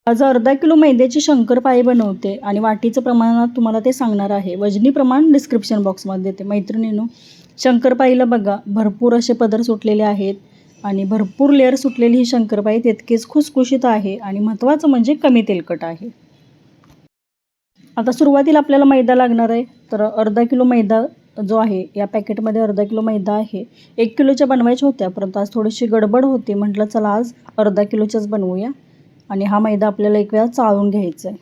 आज अर्धा किलो मैद्याची शंकरपाळी बनवते आणि वाटीचं प्रमाणात तुम्हाला ते सांगणार आहे. वजनी प्रमाण डिस्क्रिप्शन बॉक्समध्ये देते. मैत्रिणींनो, शंकरपाळीला बघा भरपूर असे पदर सुटलेले आहेत आणि भरपूर लेअर सुटलेली ही शंकरपाळी तितकीच खुसखुशीत आहे आणि महत्त्वाचं म्हणजे कमी तेलकट आहे. आता सुरुवातीला आपल्याला मैदा लागणार आहे. तर अर्धा किलो मैदा जो आहे, या पॅकेटमध्ये अर्धा किलो मैदा आहे. 1 किलोच्या बनवायच्या होत्या, परंतु आज थोडीशी गडबड होती. म्हटलं चला आज अर्धा किलोच्याच बनवूया आणि हा मैदा आपल्याला एक वेळा चाळून घ्यायचा आहे.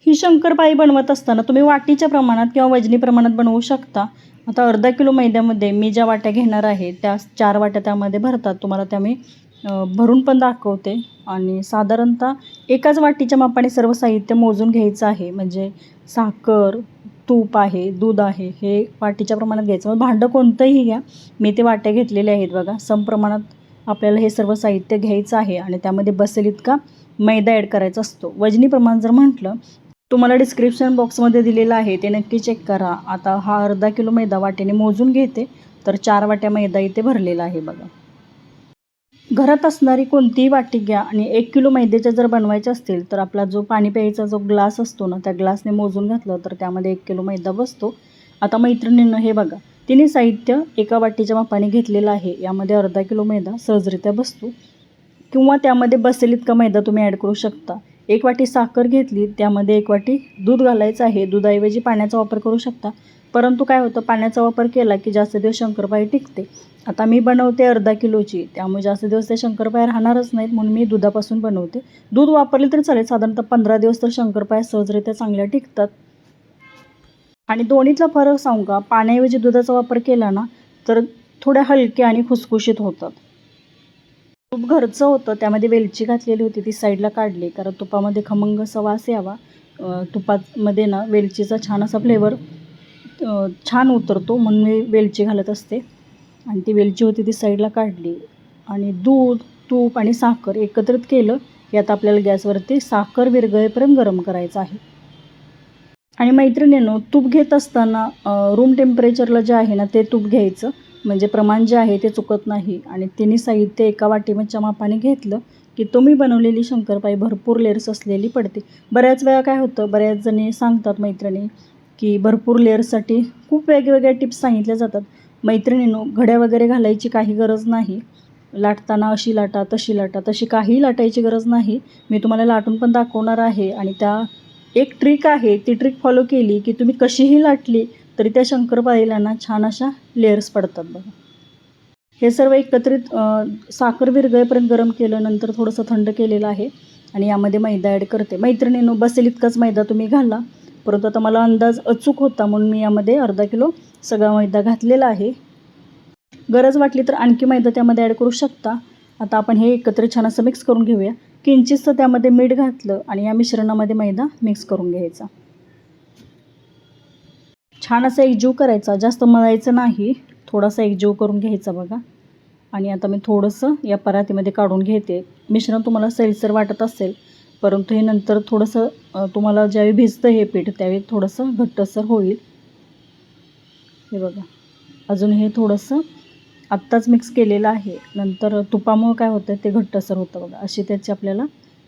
ही शंकरपाळी बनवत असताना तुम्ही वाटीच्या प्रमाणात किंवा वजनी प्रमाणात बनवू शकता. आता अर्धा किलो मैद्यामध्ये मी ज्या वाट्या घेणार आहे त्या 4 वाट्या त्यामध्ये भरतात. तुम्हाला त्या मी भरून पण दाखवते आणि साधारणतः एकाच वाटीच्या मापाने सर्व साहित्य मोजून घ्यायचं आहे. म्हणजे साखर, तूप आहे, दूध आहे, हे वाटीच्या प्रमाणात घ्यायचं. मग भांडं कोणतंही घ्या, मी ते वाट्या घेतलेले आहेत बघा. समप्रमाणात आपल्याला हे सर्व साहित्य घ्यायचं आहे आणि त्यामध्ये बसेल इतका मैदा ॲड करायचा असतो. वजनी प्रमाण जर म्हटलं तुम्हाला डिस्क्रिप्शन बॉक्समध्ये दिलेलं आहे, ते नक्की चेक करा. आता हा अर्धा किलो मैदा वाट्याने मोजून घेते. तर 4 वाट्या मैदा इथे भरलेला आहे बघा. घरात असणारी कोणतीही वाटी घ्या आणि 1 किलो मैद्याच्या जर बनवायच्या असतील तर आपला जो पाणी प्यायचा जो ग्लास असतो ना, त्या ग्लासने मोजून घातलं तर त्यामध्ये 1 किलो मैदा बसतो. आता मैत्रिणींनो, हे बघा तिन्ही साहित्य एका वाटीच्या मापाने घेतलेलं आहे. यामध्ये अर्धा किलो मैदा सहजरित्या बसतो किंवा त्यामध्ये बसेल इतका मैदा तुम्ही ॲड करू शकता. 1 वाटी साखर घेतली, त्यामध्ये 1 वाटी दूध घालायचं आहे. दुधाऐवजी पाण्याचा वापर करू शकता, परंतु काय होतं, पाण्याचा वापर केला की जास्त दिवस शंकरपाळी टिकते. आता मी बनवते अर्धा किलोची, त्यामुळे जास्त दिवस त्या शंकरपाळ्या राहणारच नाहीत, म्हणून मी दुधापासून बनवते. दूध वापरले तरी चालेल, साधारणतः 15 दिवस तर शंकरपाळ्या सहजरित्या चांगल्या टिकतात. आणि दोन्हीतला फरक सांगू का, पाण्याऐवजी दुधाचा वापर केला ना तर थोड्या हलक्या आणि खुसखुशीत होतात. तूप घरचं होतं, त्यामध्ये वेलची घातलेली होती, ती साईडला काढली कारण तुपामध्ये खमंग असा वास यावा. तुपामध्ये ना वेलचीचा छान असा फ्लेवर छान उतरतो, म्हणून मी वेलची घालत असते. आणि ती वेलची होती ती साईडला काढली आणि दूध, तूप आणि साखर एकत्रित केलं. यात आपल्याला गॅसवरती साखर विरघळेपर्यंत गरम करायचं आहे. आणि मैत्रिणींनो, तूप घेत असताना रूम टेम्परेचरला जे आहे ना ते तूप घ्यायचं, म्हणजे प्रमाण जे आहे ते चुकत नाही. आणि तिन्ही साहित्य एका वाटीच्या मापाने घेतलं की तुम्ही बनवलेली शंकरपाळी भरपूर लेअर्स असलेली पडते. बऱ्याच वेळा काय होतं, बऱ्याच जणी सांगतात मैत्रिणी की भरपूर लेअर्ससाठी खूप वेगवेगळ्या टिप्स सांगितल्या जातात. मैत्रिणींनो, घड्या वगैरे घालायची काही गरज नाही. लाटताना अशी लाटा, तशी लाटा, तशी काहीही लाटायची गरज नाही. मी तुम्हाला लाटून पण दाखवणार आहे आणि त्या एक ट्रिक आहे, ती ट्रिक फॉलो केली की तुम्ही कशीही लाटली तरी त्या शंकरपाळीला ना छान अशा लेअर्स पडतात बघा. हे सर्व एकत्रित साखर विरघळेपर्यंत गरम केलं, नंतर थोडंसं थंड केलेलं आहे आणि यामध्ये मैदा ॲड करते. मैत्रिणींनो, बसेल इतकाच मैदा तुम्ही घाला, परंतु आता मला अंदाज अचूक होता म्हणून मी यामध्ये अर्धा किलो सगळा मैदा घातलेला आहे. गरज वाटली तर आणखी मैदा त्यामध्ये ॲड करू शकता. आता आपण हे एकत्र छान असं मिक्स करून घेऊया. किंचितसं त्यामध्ये मीठ घातलं आणि या मिश्रणामध्ये मैदा मिक्स करून घ्यायचा. छान असा एकजीव करायचा, जास्त मळायचं नाही, थोडासा एकजीव करून घ्यायचा बघा. आणि आता मी थोडंसं या परातीमध्ये काढून घेते. मिश्रण तुम्हाला सैलसर वाटत असेल, परंतु हे नंतर थोडंसं तुम्हाला ज्यावेळी भिजतं हे पीठ त्यावेळी थोडंसं घट्टसर होईल. हे बघा, अजून हे थोडंसं आत्ताच मिक्स केलेलं आहे, नंतर तुपामुळं काय होतं ते घट्टसर होतं बघा. अशी त्याची आपल्याला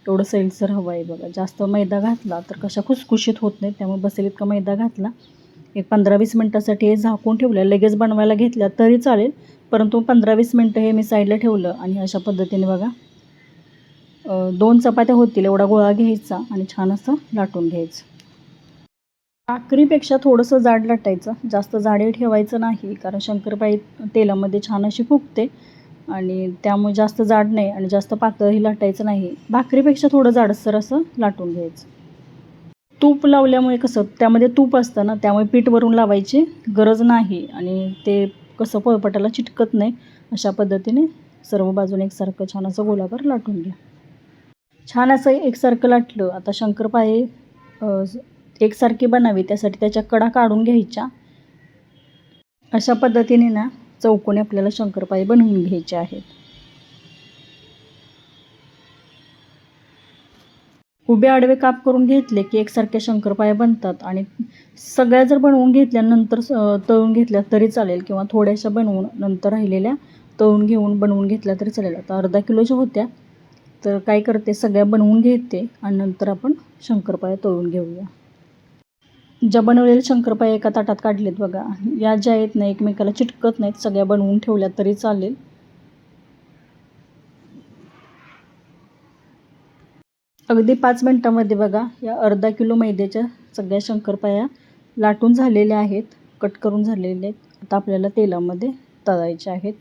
एवढं सैलसर हवं आहे बघा. जास्त मैदा घातला तर कशा खुसखुशीत होत नाही, त्यामुळे बसेल इतका मैदा घातला. एक 15-20 मिनटासाठी हे झाकून ठेवलं. लगेच बनवायला घेतल्या तरी चालेल, परंतु 15-20 मिनटं हे मी साईडला ठेवलं आणि अशा पद्धतीने बघा 2 चपात्या होतील एवढा गोळा घ्यायचा आणि छान असं लाटून घ्यायचं. भाकरीपेक्षा थोडंसं जाड लाटायचं, जास्त जाडही ठेवायचं नाही, कारण शंकरपाळी तेलामध्ये छान अशी फुगते आणि त्यामुळे जास्त जाड नाही आणि जास्त पातळही लाटायचं नाही. भाकरीपेक्षा थोडं जाडसर असं लाटून घ्यायचं. तूप लावल्यामुळे कसं त्यामध्ये तूप असतं ना, त्यामुळे पीठ वरून लावायची गरज नाही आणि ते कसं पोळपाटाला चिटकत नाही. अशा पद्धतीने सर्व बाजूने एकसारखं छान असं गोलाकार लाटून घ्या. छान असं एकसारखं लाटलं. आता शंकरपाळी एकसारखी बनावी त्यासाठी त्याच्या कडा काढून घ्यायच्या. अशा पद्धतीने ना चौकोनी आपल्याला शंकरपाळी बनवून घ्यायच्या आहेत. उभे आडवे काप करून घेतले की एकसारख्या शंकरपाळ्या बनतात. आणि सगळ्या जर बनवून घेतल्यानंतर तळून घेतल्या तरी चालेल किंवा थोड्याशा बनवून नंतर राहिलेल्या तळून घेऊन बनवून घेतल्या तरी चालेल. आता अर्धा किलोच्या होत्या, तर काय करते, सगळ्या बनवून घेते आणि नंतर आपण शंकरपाळ्या तळून घेऊया. ज्या बनवलेल्या शंकरपाळ्या एका ताटात काढलेत बघा, या ज्या आहेत ना एकमेकाला चिटकत नाहीत, सगळ्या बनवून ठेवल्या तरी चालेल. अगदी 5 मिनटामध्ये बघा या अर्धा किलो मैद्याच्या सगळ्या शंकरपाळ्या लाटून झालेल्या आहेत, कट करून झालेल्या आहेत. आता आपल्याला तेलामध्ये तळायच्या आहेत.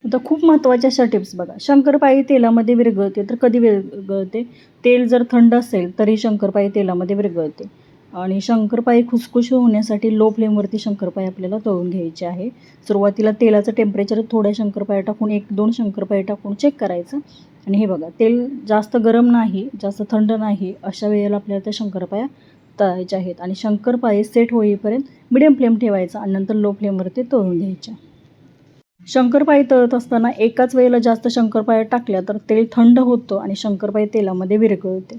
आता खूप महत्त्वाच्या अशा टिप्स बघा, शंकरपाळी तेलामध्ये विरघळते तर कधी विरघळते, तेल जर थंड असेल तरी शंकरपाळी तेलामध्ये विरघळते. आणि शंकरपाळी खुसखुशी होण्यासाठी लो फ्लेमवरती शंकरपाळी आपल्याला तळून घ्यायची आहे. सुरुवातीला तेलाचं टेम्परेचर थोड्या शंकरपाळ्या टाकून 1-2 शंकरपाळी टाकून चेक करायचं. आणि हे बघा, तेल जास्त गरम नाही, जास्त थंड नाही, अशा वेळेला आपल्याला त्या शंकरपाळ्या तळायच्या आहेत. आणि शंकरपाळी सेट होईपर्यंत मिडियम फ्लेम ठेवायचा आणि नंतर लो फ्लेमवरती तळून घ्यायच्या. शंकरपाळी तळत असताना एकाच वेळेला जास्त शंकरपाळ्या टाकल्या तर तेल थंड होतं आणि शंकरपाळी तेलामध्ये विरघळते.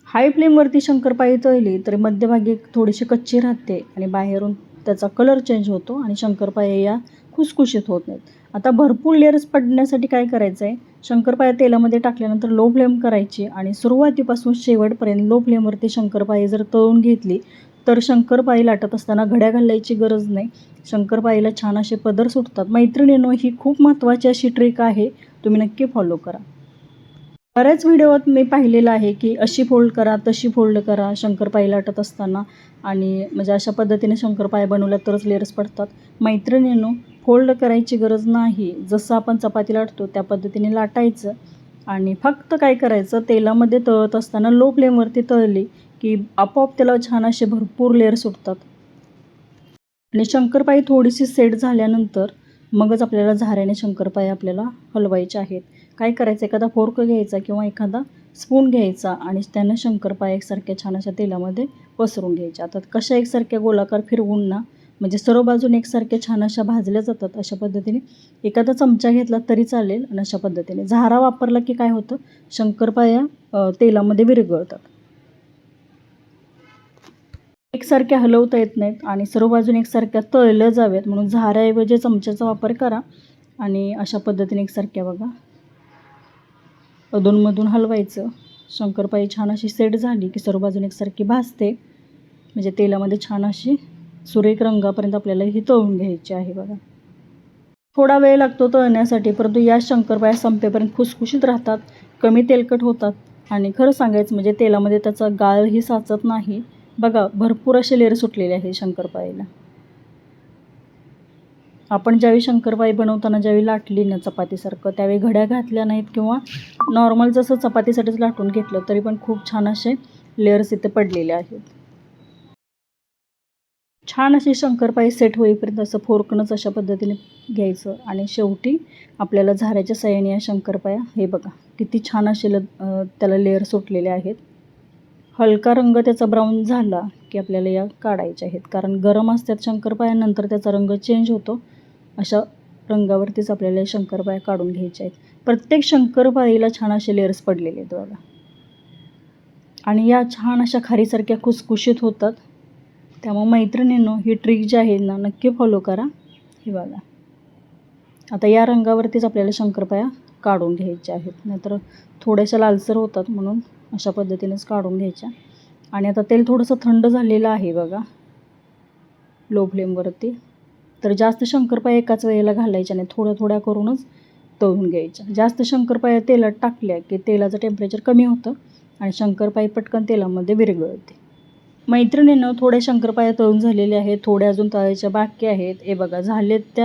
हाय फ्लेमवरती शंकरपाळी तळली तरी मध्यभागी थोडीशी कच्ची राहते आणि बाहेरून त्याचा कलर चेंज होतो आणि शंकरपाळ्या या खुसखुशीत होत नाहीत. आता भरपूर लेयर्स पडण्यासाठी काय करायचं आहे, शंकरपाळ्या तेलामध्ये टाकल्यानंतर लो फ्लेम करायची आणि सुरुवातीपासून शेवटपर्यंत लो फ्लेमवरती शंकरपाळी जर तळून घेतली तर शंकरपाळी लाटत असताना घड्या घालायची गरज नाही. शंकरपाळीला छान असे पदर सुटतात. मैत्रिणींनो, ही खूप महत्त्वाची अशी ट्रिक आहे, तुम्ही नक्की फॉलो करा. बऱ्याच व्हिडिओत मी पाहिलेलं आहे की अशी फोल्ड करा, तशी फोल्ड करा शंकरपाळी लाटत असताना, आणि म्हणजे अशा पद्धतीने शंकरपाळ्या बनवल्या तरच लेयर्स पडतात. मैत्रिणींनो, फोल्ड करायची गरज नाही. जसं आपण चपाती लाटतो त्या पद्धतीने लाटायचं आणि फक्त काय करायचं, तेलामध्ये तळत असताना लो फ्लेमवरती तळली की आपोआप त्याला छान असे भरपूर लेयर सुटतात. आणि शंकरपाळी थोडीशी सेट झाल्यानंतर मगच आपल्याला झाऱ्याने शंकरपाळी आपल्याला हलवायच्या आहेत. काय करायचं, एखादा फोर्क घ्यायचा किंवा एखादा स्पून घ्यायचा आणि त्यानं शंकरपाळ्या एकसारख्या छान अशा तेलामध्ये पसरून घ्यायच्या. आता कशा एकसारख्या गोलाकार फिरवून ना, म्हणजे सर्व बाजूने एकसारख्या छान अशा भाजल्या जातात. अशा पद्धतीने एखादा चमचा घेतला तरी चालेल आणि अशा पद्धतीने झारा वापरला की काय होतं, शंकरपाळ्या तेलामध्ये विरघळतात. एकसारख्या हलवता येत नाहीत आणि सर्व बाजूने एकसारख्या तळल्या जाव्यात म्हणून झाऱ्याऐवजी चमच्याचा वापर करा. आणि अशा पद्धतीने एकसारख्या बघा अधूनमधून हलवायचं. शंकरपाळी छान अशी सेट झाली की सर्व बाजूने एकसारखी भाजते, म्हणजे तेलामध्ये छान अशी सुरेख रंगापर्यंत आपल्याला ही तळून घ्यायची आहे बघा. थोडा वेळ लागतो तळण्यासाठी, परंतु या शंकरपाळ्या संपेपर्यंत खुसखुशीत राहतात, कमी तेलकट होतात आणि खरं सांगायचं म्हणजे तेलामध्ये त्याचा गाळही साचत नाही. बघा, भरपूर असे लेयर सुटलेले आहे शंकरपाळीला. आपण ज्यावेळी शंकरपाळी बनवताना ज्यावेळी लाटली ना चपातीसारखं, त्यावेळी घड्या घातल्या नाहीत किंवा नॉर्मल जसं चपातीसाठीच लाटून घेतलं तरी पण खूप छान असे लेयर्स इथे पडलेले आहेत. छान अशी शंकरपाळी सेट होईपर्यंत असं फोर्कनंच अशा पद्धतीने घ्यायचं आणि शेवटी आपल्याला झाऱ्याच्या साहाय्याने या शंकरपाळ्या, हे बघा किती छान असे त्याला लेयर सुटलेले आहेत. हलका रंग त्याचा ब्राऊन झाला की आपल्याला या काढायच्या आहेत, कारण गरम असतात शंकरपाळ्यानंतर त्याचा रंग चेंज होतो. अशा रंगावरतीच आपल्याला शंकरपाळ्या काढून घ्यायच्या आहेत. प्रत्येक शंकरपाळीला छान असे लेयर्स पडलेले आहेत बघा आणि या छान अशा खारीसारख्या खुसखुशीत होतात. त्यामुळे मैत्रिणींनो, ही ट्रिक जी आहे ना नक्की फॉलो करा. हे बघा, आता या रंगावरतीच आपल्याला शंकरपाळ्या काढून घ्यायच्या आहेत, नाहीतर थोड्याशा लालसर होतात, म्हणून अशा पद्धतीनेच काढून घ्यायच्या. आणि आता तेल थोडंसं थंड झालेलं आहे बघा लो फ्लेमवरती, तर जास्त शंकरपाळ्या एकाच वेळेला घालायच्या नाही, थोड्या थोड्या करूनच तळून घ्यायच्या. जास्त शंकरपाळ्या तेलात टाकल्या की तेलाचं टेम्परेचर कमी होतं आणि शंकरपाळी पटकन तेलामध्ये विरघळते. मैत्रिणींनो, थोड्या शंकरपाळ्या तळून झालेल्या आहेत, थोड्या अजून तळायच्या बाकी आहेत. हे बघा, झालेत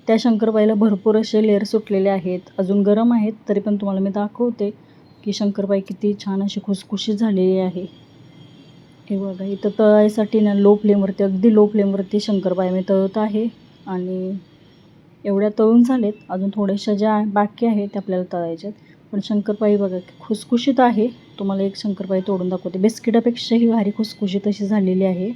त्या शंकरपाळीला भरपूर असे लेयर सुटलेले आहेत, अजून गरम आहेत, तरी पण तुम्हाला मी दाखवते की शंकरपाळी किती छान अशी खुसखुशीत झालेली आहे. हे बघा, इथं तळायसाठी ना लो फ्लेमवरती, अगदी लो फ्लेमवरती शंकरपाळी मी तळत आहे आणि एवढ्या तळून झालेत. अजून थोड्याशा ज्या बाकी आहेत त्या आपल्याला तळायच्या आहेत. पण शंकरपाळी बघा खुसखुशीत आहे. तुम्हाला एक शंकरपाळी तोडून दाखवते, बिस्किटापेक्षाही भारी खुसखुशीत अशी झालेली आहे.